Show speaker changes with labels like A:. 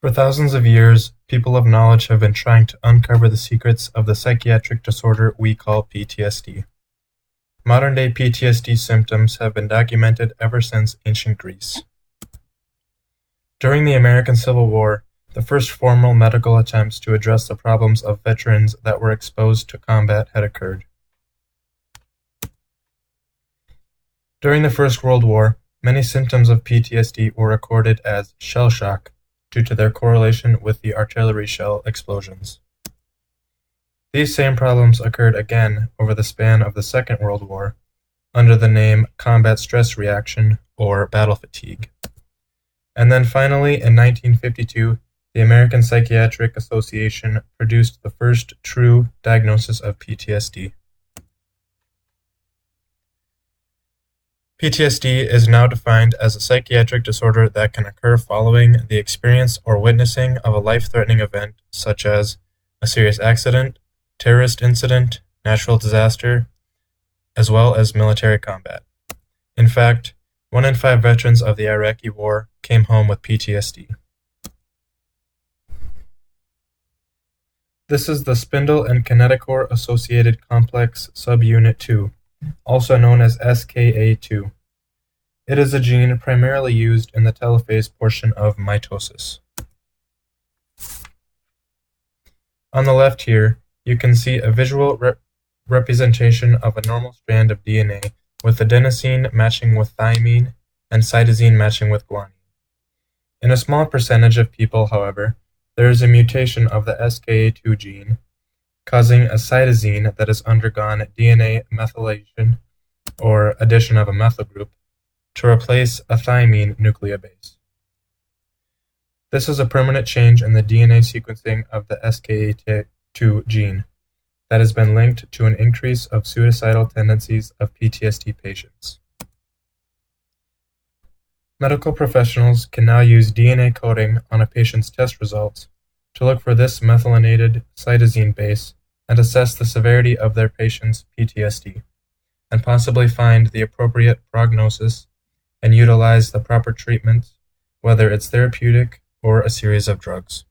A: For thousands of years, people of knowledge have been trying to uncover the secrets of the psychiatric disorder we call PTSD. Modern-day PTSD symptoms have been documented ever since ancient Greece. During the American Civil War, the first formal medical attempts to address the problems of veterans that were exposed to combat had occurred. During the First World War, many symptoms of PTSD were recorded as shell shock due to their correlation with the artillery shell explosions. These same problems occurred again over the span of the Second World War under the name combat stress reaction or battle fatigue. And then finally, in 1952, the American Psychiatric Association produced the first true diagnosis of PTSD. PTSD is now defined as a psychiatric disorder that can occur following the experience or witnessing of a life-threatening event such as a serious accident, terrorist incident, natural disaster, as well as military combat. In fact, 1 in 5 veterans of the Iraqi War came home with PTSD. This is the spindle and kinetochore associated complex subunit 2, also known as SKA2. It is a gene primarily used in the telophase portion of mitosis. On the left here, you can see a visual representation of a normal strand of DNA with adenosine matching with thymine and cytosine matching with guanine. In a small percentage of people, however, there is a mutation of the SKA2 gene, causing a cytosine that has undergone DNA methylation, or addition of a methyl group, to replace a thymine nucleobase. This is a permanent change in the DNA sequencing of the SKA2 gene that has been linked to an increase of suicidal tendencies of PTSD patients. Medical professionals can now use DNA coding on a patient's test results to look for this methylated cytosine base and assess the severity of their patient's PTSD, and possibly find the appropriate prognosis and utilize the proper treatment, whether it's therapeutic or a series of drugs.